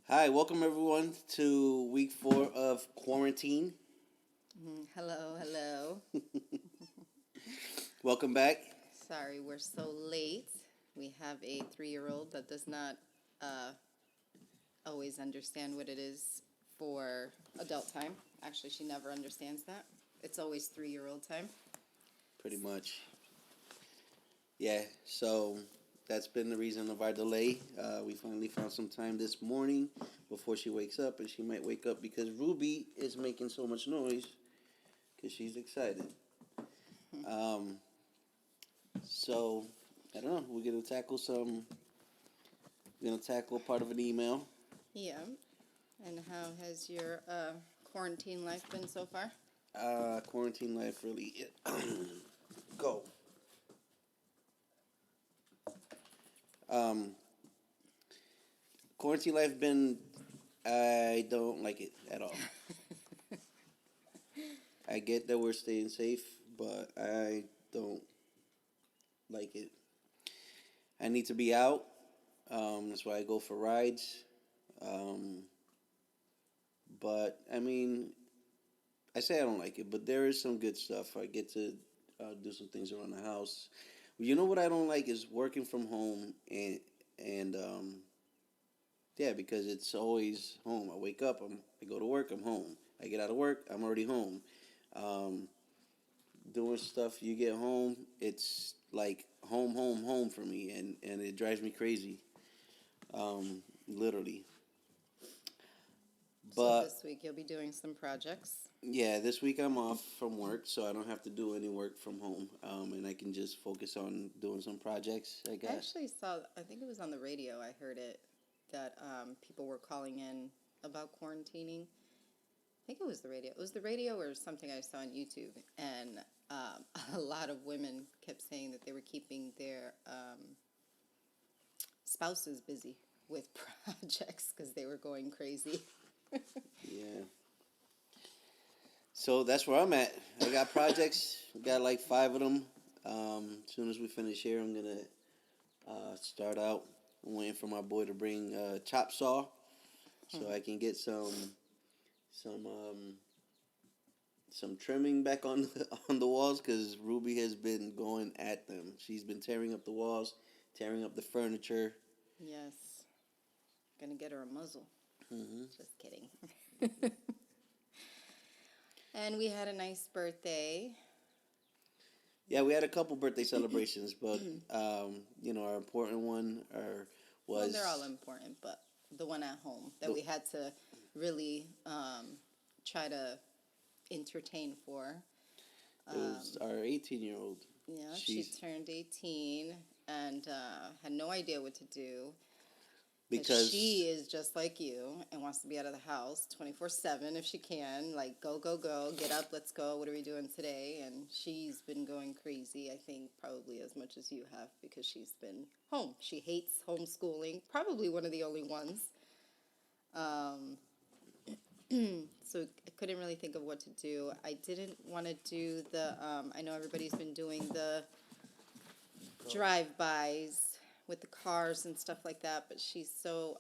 Hi, welcome everyone to week 4 of quarantine. Hello, hello. Welcome back. Sorry we're so late. We have a 3-year-old that does not uh, always understand what it is for adult time. Actually, she never understands that. It's always 3-year-old time. Pretty much. Yeah, so that's been the reason of our delay. We finally found some time this morning before she wakes up, and she might wake up because Ruby is making so much noise because she's excited. Um, so, I don't know. We're gonna tackle part of an email. Yeah. And how has your quarantine life been so far? Quarantine life really. Go. Um, Quarantine life been. I don't like it at all. I get that we're staying safe, but I don't like it. I need to be out. That's why I go for rides. Um, but I mean, I say I don't like it, but there is some good stuff. I get to do some things around the house. You know what I don't like is working from home and yeah, because it's always home. I wake up, I go to work, I'm home. I get out of work, I'm already home. Um, Doing stuff, you get home, it's like home, home, home for me, and it drives me crazy, literally. So But this week you'll be doing some projects. yeah, this week I'm off from work, so I don't have to do any work from home, and I can just focus on doing some projects I I got. actually saw, I think it was on the radio, I heard it, that people were calling in about quarantining. I think it was the radio. It was the radio or something I saw on YouTube, and a lot of women kept saying that they were keeping their spouses busy with projects because they were going crazy. Yeah, so that's where I'm at. I got projects, got like 5 of them. As soon as we finish here, I'm gonna start out. I'm waiting for my boy to bring a chop saw so I can get some some trimming back on on the walls because Ruby has been going at them. She's been tearing up the walls, tearing up the furniture. Yes, gonna get her a muzzle. Hmm. Just kidding. And we had a nice birthday. Yeah, we had a couple birthday celebrations, but our important one Well, they're all was important, but the one at home that the we had to really try to entertain for. it was our 18-year-old. Yeah, she She's turned 18 and had no idea what to do because she because is just like you and wants to be out of the house 24/7 if she can. Like, go, go, go, get up, let's go. What are we doing today? And she's been going crazy, I think, probably as much as you have because she's been home. She hates homeschooling, probably one of the only ones. Um, so I couldn't really think of what to do. I didn't want to do I know everybody's been doing the drive-bys with the cars and stuff like that, but she's so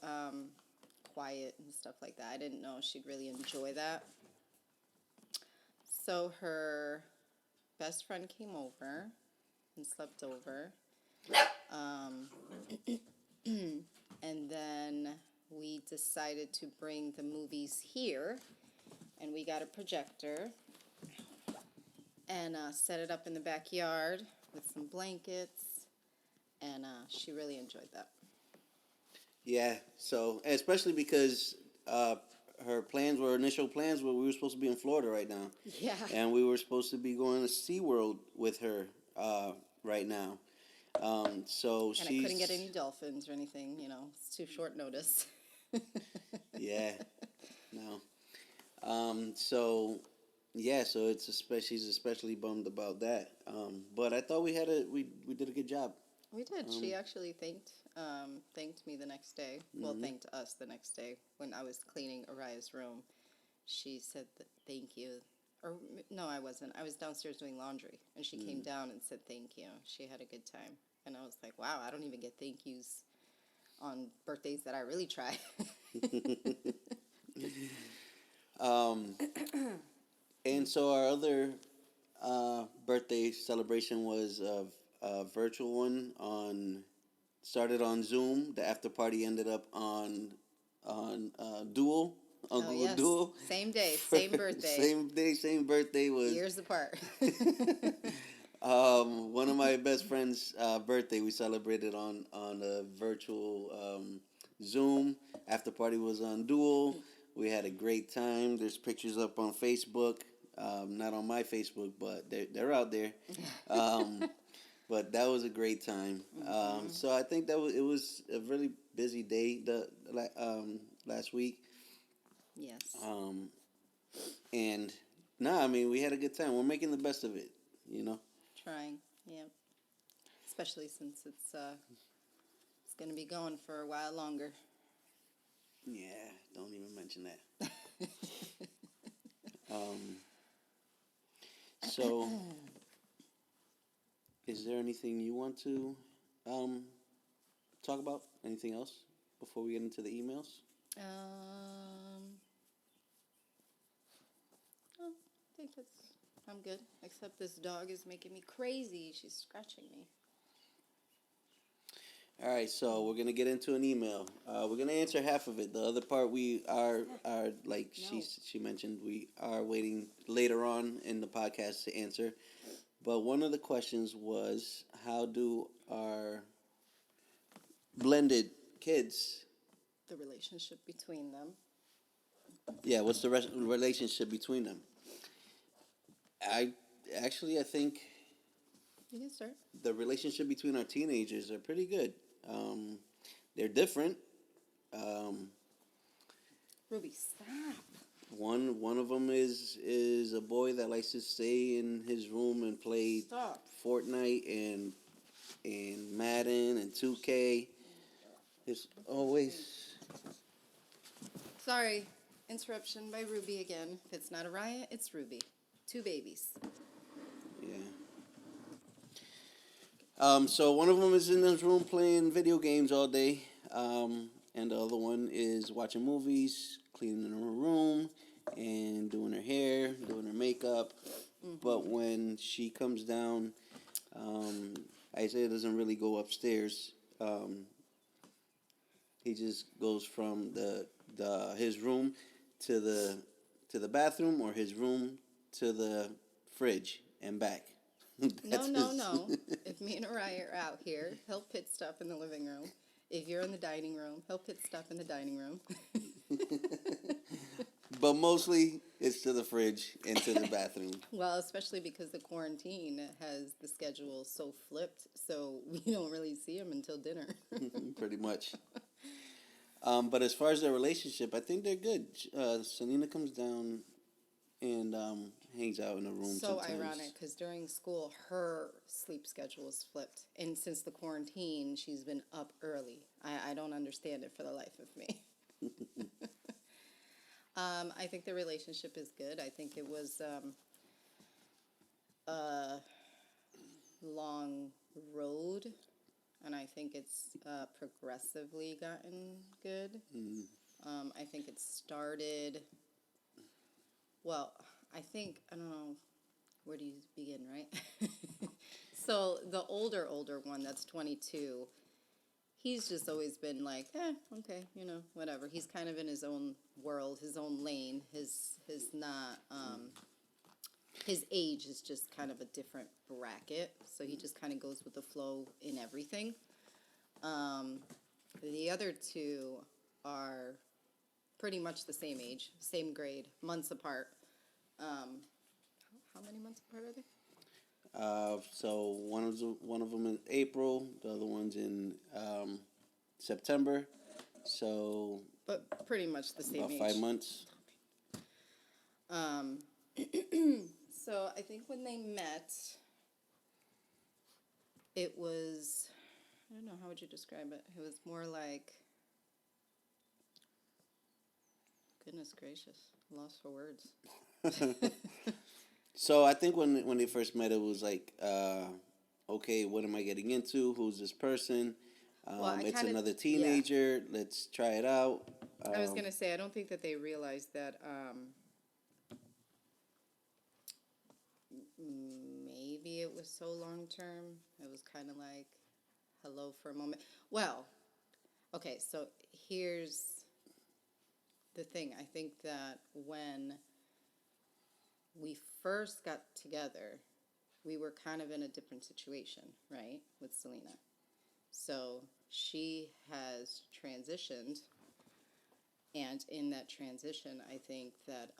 quiet and stuff like that. I didn't know she'd really enjoy that. So her best friend came over and slept over. Um, and then we decided to bring the movies here, and we got a projector and set it up in the backyard with some blankets, and she really enjoyed that. yeah. So especially because uh, her initial plans were we were supposed to be in Florida right now, Yeah. and we were supposed to be going to SeaWorld with her right now. So And I couldn't get she's any dolphins or anything, it's too short notice. yeah, no. So yeah, so she's especially bummed about that. But I thought we did a good job. We did. Um, She actually thanked me the next day. Well, hmm. thanked us the next day when I was cleaning Araya's room. She said thank you. Or no, I wasn't. I was downstairs doing laundry, and she came Mm. down and said thank you. She had a good time, and I was like, wow, I don't even get thank yous on birthdays that I really try. Um, and so our other birthday celebration was a virtual one on started on Zoom. The after party ended up on Duel on Oh Google yes, Duel. same day, same birthday, Same day, same birthday was years apart. one of my best friends' birthday. We celebrated on a virtual Zoom. After party was on Duel. We had a great time. There's pictures up on Facebook. Not on my Facebook, but they're out there. Um, but that was a great time. So I think it was a really busy day last week. Yes, Um, and I mean we had a good time. We're making the best of it. You know. trying. Yep. Especially since it's going to be going for a while longer. Yeah, don't even mention that. Um, so, is there anything you want to um, talk about? Anything else before we get into the emails? I think I'm good. Except this dog is making me crazy. She's scratching me. All right, so we're gonna get into an email. We're gonna answer half of it. The other part we are like No. she mentioned we are waiting later on in the podcast to answer. But one of the questions was how do our blended kids? The relationship between them. Yeah, what's the relationship between them? I I think You can start. the relationship between our teenagers are pretty good. Um, they're different. Um, Ruby, stop. one of them is a boy that likes to stay in his room and play Stop. Fortnite and Madden and 2K. It's always Sorry. Interruption by Ruby again. If it's not Araya, it's Ruby. Two babies. yeah. So one of them is in his room playing video games all day, and the other one is watching movies, cleaning her room, and doing her hair, doing her makeup. But when she comes down, um, Isaiah doesn't really go upstairs. He just goes from the his room to the bathroom or his room to the fridge and back. No, That's no, his- no. If me and Araya are out here, he'll pit stop in the living room. If you're in the dining room, he'll pit stop in the dining room. But mostly it's to the fridge and to the bathroom. Well, especially because the quarantine has the schedule so flipped, so we don't really see him until dinner. Pretty much. But as far as their relationship, I think they're good. Selena comes down and hangs out in the room So sometimes. ironic because during school her sleep schedule is flipped, and since the quarantine she's been up early. I don't understand it for the life of me. I think the relationship is good. I think it was a long road, and I think it's progressively gotten good. I think it started. Well, I don't know, where do you begin, right? So the older one that's 22, he's just always been like, okay, whatever. He's kind of in his own world, his own lane. His not his age is just kind of a different bracket, so he just kind of goes with the flow in everything. The other two are pretty much the same age, same grade, months apart. How many months apart are they? So one of them in April, the other one's in September. So But pretty much the same about age. 5 months. So I think when they met, it was, I don't know, how would you describe it? It was more like, goodness gracious, lost for words. So I think when they first met, it was like, okay, what am I getting into? Who's this person? Well, I It's kinda- another yeah. teenager. Let's try it out. I was gonna say, I don't think that they realized that maybe it was so long term. It was kind of like hello for a moment. Well, okay, so here's the thing. I think that when we first got together, we were kind of in a different situation, right, with Selena. So she has transitioned, and in that transition, I think that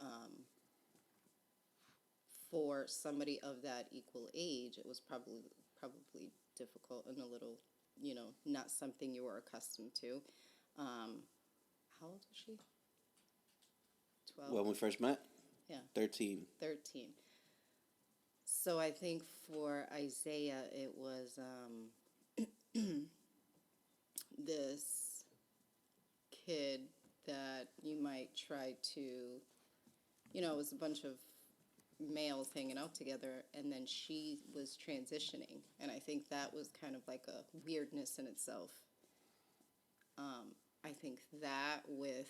for somebody of that equal age, it was probably difficult and a little, not something you were accustomed to. How old was she? 12? When we first met? Yeah. 13. 13. So I think for Isaiah, it was this kid that you might try to, it was a bunch of males hanging out together, and then she was transitioning. And I think that was kind of like a weirdness in itself. I think that with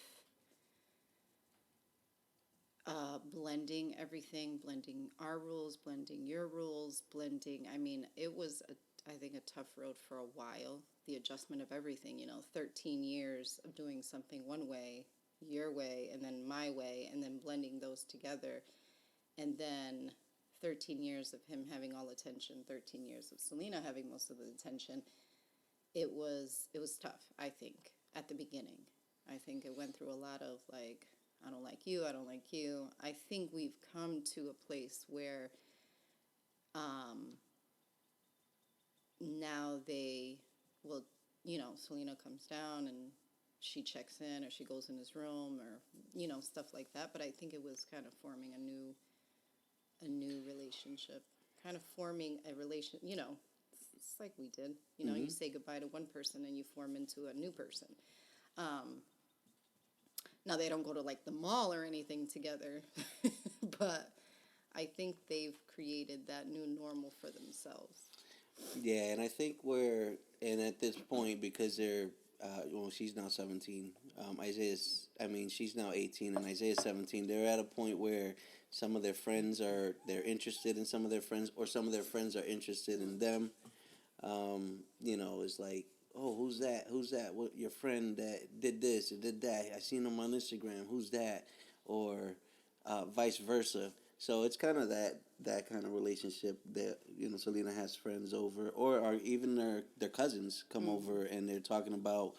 blending everything, blending our rules, blending your rules, I mean, it was, I think, a tough road for a while. The adjustment of everything, 13 years of doing something one way, your way, and then my way, and then blending those together. And then 13 years of him having all attention, 13 years of Selena having most of the attention. It was tough, I think, at the beginning. I think it went through a lot of like, I don't like you, I don't like you. I think we've come to a place where now Selena comes down and she checks in, or she goes in his room, or, stuff like that. But I think it was kind of forming a new relationship, kind of forming a relation, it's like we did. You say goodbye to one person and you form into a new person. Now, they don't go to, like, the mall or anything together, but I think they've created that new normal for themselves. Yeah, and I think at this point, because she's now 17, she's now 18, and Isaiah's 17, they're at a point where some of their friends they're interested in some of their friends, or some of their friends are interested in them. It's like, oh, who's that? Who's that? What, your friend that did this or did that? I seen him on Instagram. Who's that? Or vice versa. So it's kind of that kind of relationship that Selena has friends over, or even their cousins come over and they're talking about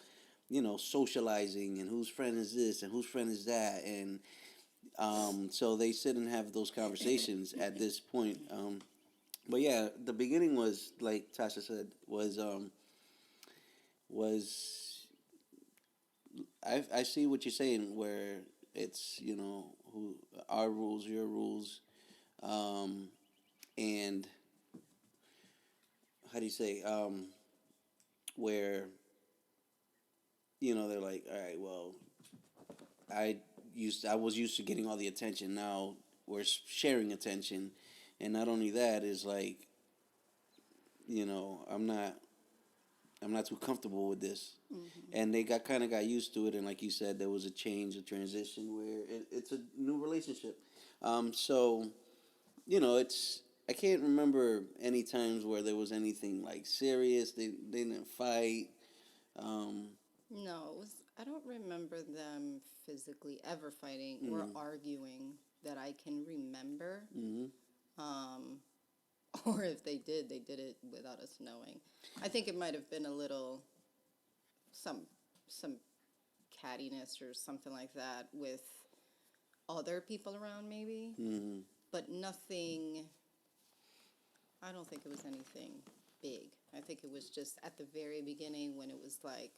socializing and whose friend is this and whose friend is that, and so they sit and have those conversations at this point. But yeah, the beginning was, like Tasha said, was I see what you're saying, where it's who our rules, your rules, and how do you say, where they're like, all right, well, I was used to getting all the attention. Now we're sharing attention, and not only that is like, I'm not too comfortable with this. And they got used to it, and like you said, there was a change, a transition where it's a new relationship. So I can't remember any times where there was anything like serious. They didn't fight. No, I don't remember them physically ever fighting or arguing that I can remember. Or if they did it without us knowing. I think it might have been a little, some cattiness or something like that with other people around, maybe. But nothing, I don't think it was anything big. I think it was just at the very beginning when it was like,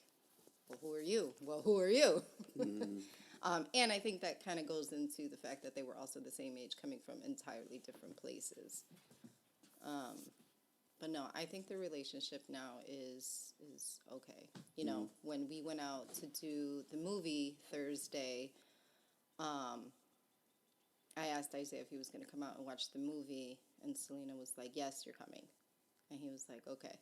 well, who are you? Well, who are you? And I think that kind of goes into the fact that they were also the same age, coming from entirely different places. But no, I think the relationship now is okay. When we went out to do the movie Thursday, I asked Isaiah if he was going to come out and watch the movie, and Selena was like, yes, you're coming. And he was like, okay.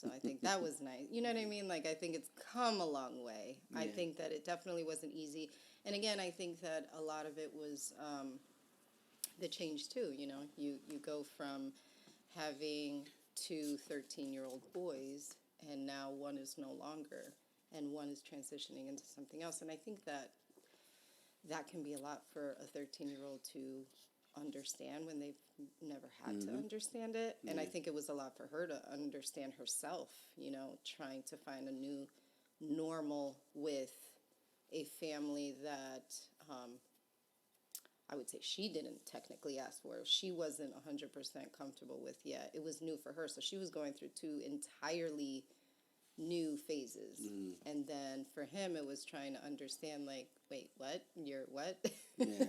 So I think that was nice. You know what I mean? Like, I think it's come a long way. I Yeah. think that it definitely wasn't easy. And again, I think that a lot of it was the change too. You know, you go from having two 13-year-old boys, and now one is no longer, and one is transitioning into something else. And I think that that can be a lot for a 13-year-old to understand when they've never had to understand it. And I think it was a lot for her to understand herself, you know, trying to find a new normal with a family that I would say she didn't technically ask for. She wasn't 100% comfortable with yet. It was new for her. So she was going through two entirely new phases. And then for him, it was trying to understand, like, wait, what? You're what? Yeah.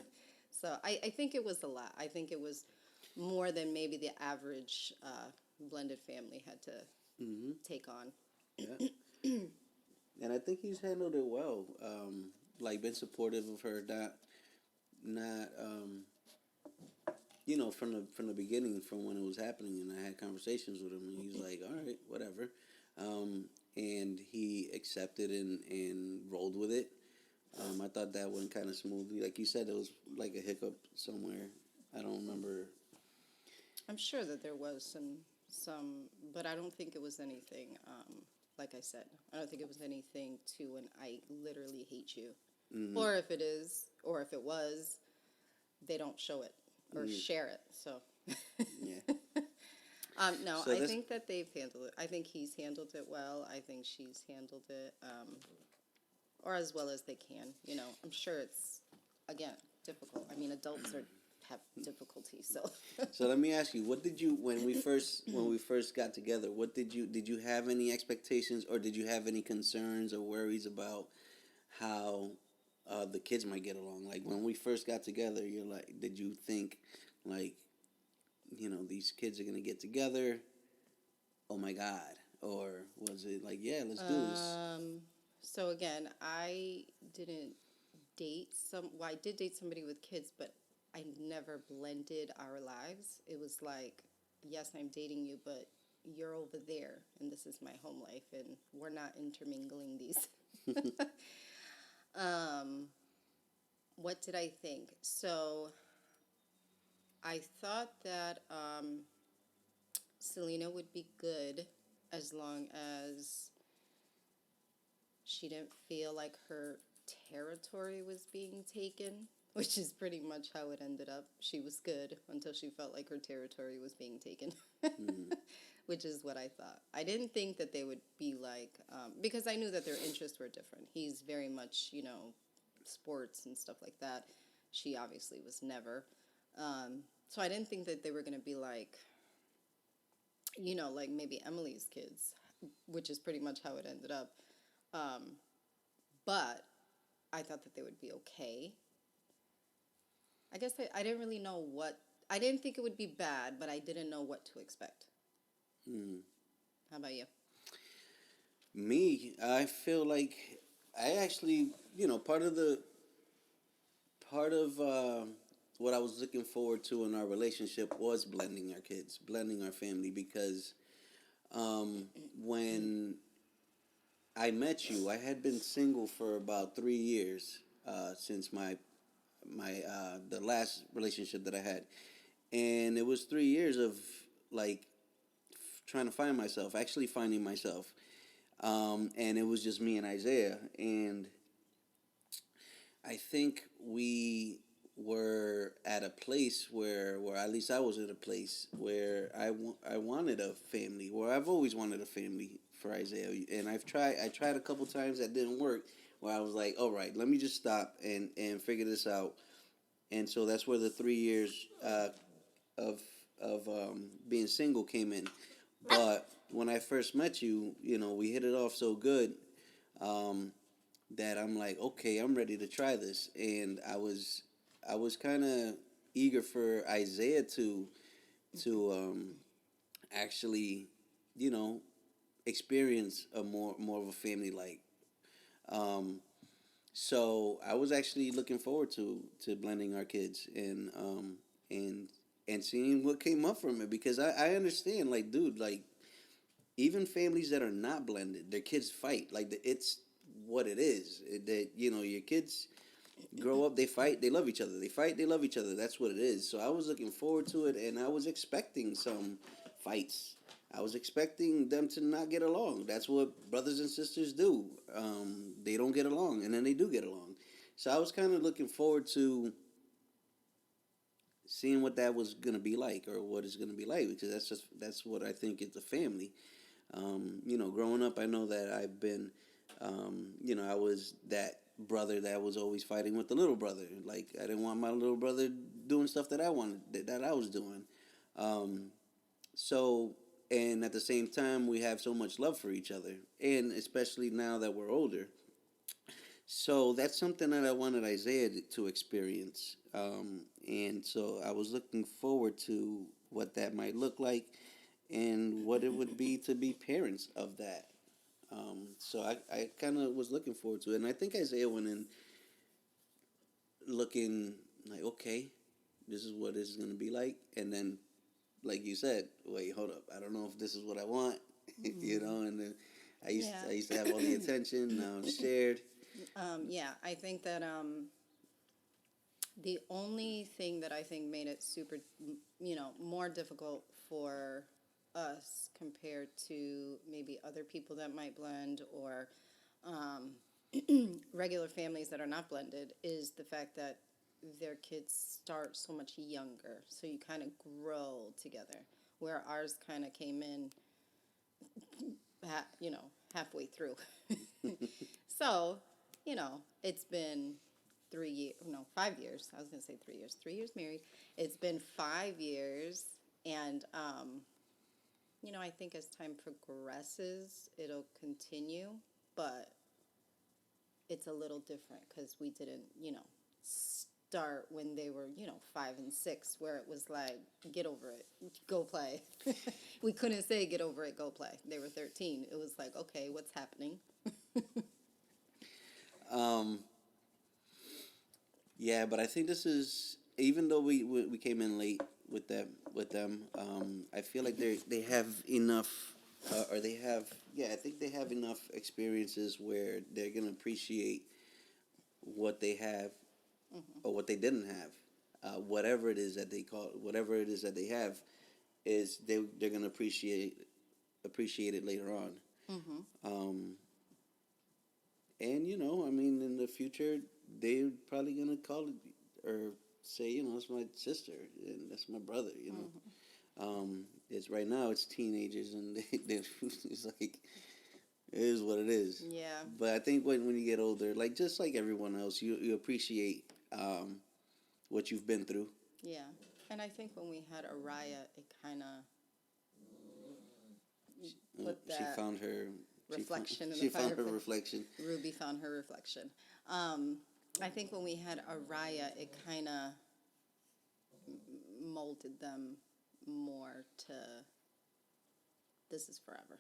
So I think it was a lot. I think it was more than maybe the average blended family had to take on. Yeah. And I think he's handled it well. Like been supportive of her, not you know, from the beginning, from when it was happening, and I had conversations with him, and he's like, all right, whatever, and he accepted and rolled with it. I thought that went kind of smoothly. Like you said, it was like a hiccup somewhere. I don't remember. I'm sure that there was some, but I don't think it was anything. Like I said, I don't think it was anything to an I literally hate you, or if it is, or if it was, they don't show it or share it. So. Yeah. No, So I this- think that they've handled it. I think he's handled it well. I think she's handled it, or as well as they can. You know, I'm sure it's, again, difficult. I mean, adults have difficulty, so. So let me ask you, what did you when we first got together? What did you have any expectations, or did you have any concerns or worries about how the kids might get along? Like when we first got together, you're like, did you think like, you know, these kids are gonna get together? Oh my God! Or was it like, yeah, let's do this? So again, I didn't date well, I did date somebody with kids, but I never blended our lives. It was like, yes, I'm dating you, but you're over there, and this is my home life, and we're not intermingling these. What did I think? So I thought that Selena would be good as long as she didn't feel like her territory was being taken, which is pretty much how it ended up. She was good until she felt like her territory was being taken, which is what I thought. I didn't think that they would be like, because I knew that their interests were different. He's very much, you know, sports and stuff like that. She obviously was never. So I didn't think that they were going to be like, you know, like maybe Emily's kids, which is pretty much how it ended up. But I thought that they would be okay. I guess I didn't really know I didn't think it would be bad, but I didn't know what to expect. How about you? Me, I feel like I actually, you know, part of what I was looking forward to in our relationship was blending our kids, blending our family, because when I met you, I had been single for about 3 years since the last relationship that I had, and it was 3 years of like trying to find myself, actually finding myself, and it was just me and Isaiah, and I think we were at a place where at least I was at a place where I wanted a family, where I've always wanted a family for Isaiah, and I tried a couple times that didn't work, where I was like, all right, let me just stop and figure this out, and so that's where the 3 years of being single came in. But when I first met you, you know, we hit it off so good that I'm like, okay, I'm ready to try this, and I was kind of eager for Isaiah to actually, you know, experience a more of a family like. So I was actually looking forward to blending our kids and and seeing what came up from it, because I understand, like, dude, like even families that are not blended, their kids fight. Like it's what it is. That your kids grow up, they fight, they love each other. They fight, they love each other. That's what it is. So I was looking forward to it, and I was expecting some fights. I was expecting them to not get along. That's what brothers and sisters do. They don't get along, and then they do get along. So I was kind of looking forward to seeing what that was gonna be like, or what it's gonna be like, because that's what I think is a family. Growing up, I know that I've been, I was that brother that was always fighting with the little brother. Like I didn't want my little brother doing stuff that I wanted that I was doing. Um, so, and at the same time, we have so much love for each other, and especially now that we're older. So that's something that I wanted Isaiah to experience. And so I was looking forward to what that might look like and what it would be to be parents of that. So I kind of was looking forward to it. And I think Isaiah went in looking like, okay, this is what this is going to be like. And then, like you said, wait, hold up. I don't know if this is what I want, and then I used to have all the attention. Now it's shared. Yeah, I think that the only thing that I think made it super, more difficult for us compared to maybe other people that might blend or um, regular families that are not blended is the fact that their kids start so much younger. So you kind of grow together, where ours kind of came in, halfway through. So, it's been 3 years, no, 5 years. I was going to say 3 years. 3 years married. It's been 5 years. And, I think as time progresses, it'll continue. But it's a little different because we didn't, start when they were, 5 and 6, where it was like, get over it, go play. We couldn't say get over it, go play. They were 13. It was like, okay, what's happening? Yeah, but I think this is, even though we came in late with them. I feel like they have enough, or they have, yeah, I think they have enough experiences where they're gonna appreciate what they have or what they didn't have. Whatever it is that they call, whatever it is that they have, is they're gonna appreciate it later on. Um, and I mean, in the future, they're probably gonna call it or say, it's my sister and that's my brother. It's right now it's teenagers and it's like it is what it is. Yeah. But I think when you get older, like just like everyone else, you appreciate what you've been through. Yeah. And I think when we had Araya, it kind of put that She found her reflection in She the found her fire. reflection. Ruby found her reflection. I think when we had Araya, it kind of molded them more to this is forever.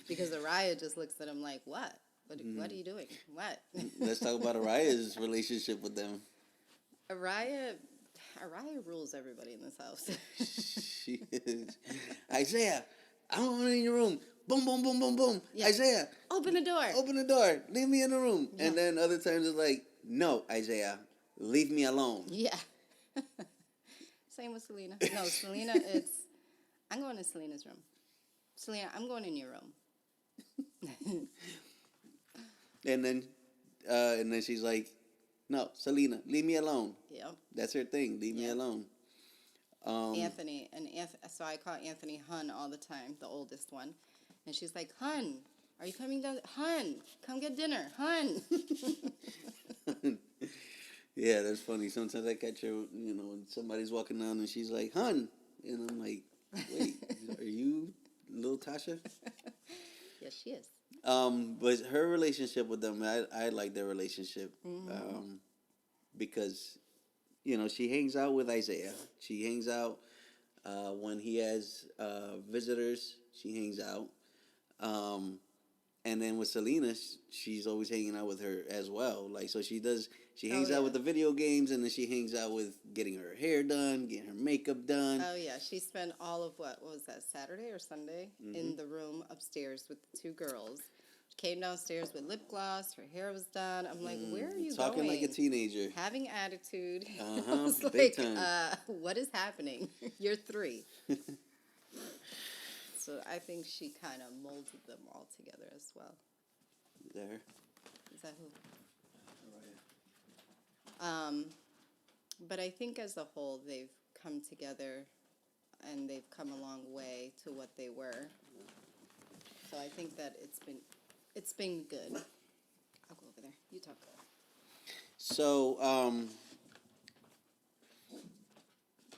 Because Araya just looks at him like, what? What are you doing? What? Let's talk about Araya's relationship with them. Araya rules everybody in this house. She is. Isaiah, I don't want in your room. Boom, boom, boom, boom, boom. Yeah. Isaiah, Open the door. open the door. Leave me in the room. Yeah. And then other times it's like, no, Isaiah, leave me alone. Yeah. Same with Selena. No, Selena, I'm going to Selena's room. Selena, I'm going in your room. And then she's like, no, Selena, leave me alone. Yep. That's her thing. Leave me alone. Anthony, so I call Anthony Hun all the time, the oldest one. And she's like, Hun, are you coming down? Hun, come get dinner. Hun. Yeah, that's funny. Sometimes I catch her, when somebody's walking down and she's like, Hun. And I'm like, wait, are you little Tasha? Yes, she is. But her relationship with them, I like their relationship. Because, she hangs out with Isaiah. She hangs out when he has visitors. She hangs out. And then with Selena, she's always hanging out with her as well. Like, so she does. She Oh, hangs out yeah. with the video games, and then she hangs out with getting her hair done, getting her makeup done. Oh yeah, she spent all of what was that, Saturday or Sunday, in the room upstairs with the two girls. She came downstairs with lip gloss. Her hair was done. I'm like, where are you Talking going? like a teenager. Having attitude. Uh-huh, I was big like, time. what is happening? You're 3. So I think she kind of molded them all together as well. There. Is that who? But I think as a whole, they've come together and they've come a long way to what they were. So I think that it's been good. I'll go over there. You talk. So,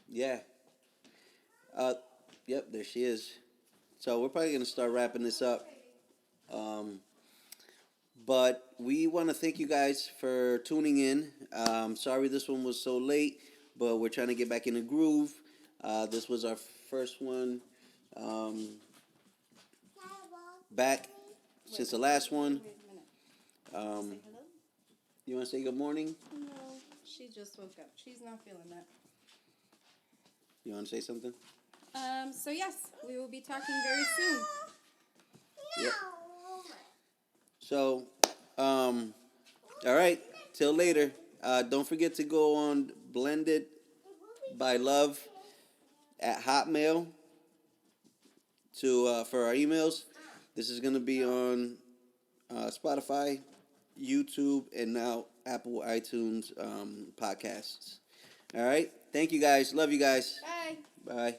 yeah. Yep, there she is. So we're probably going to start wrapping this up. But we want to thank you guys for tuning in. Sorry this one was so late, but we're trying to get back in the groove. This was our first one back since the last one. Wait a minute. Um, Say hello? you want to say good morning? No, she just woke up. She's not feeling that. You want to say something? So yes, we will be talking very soon. Yep. So, all right. Till later. Don't forget to go on Blended by Love at Hotmail for our emails. This is gonna be on Spotify, YouTube, and now Apple iTunes podcasts. All right. Thank you guys. Love you guys. Bye. Bye.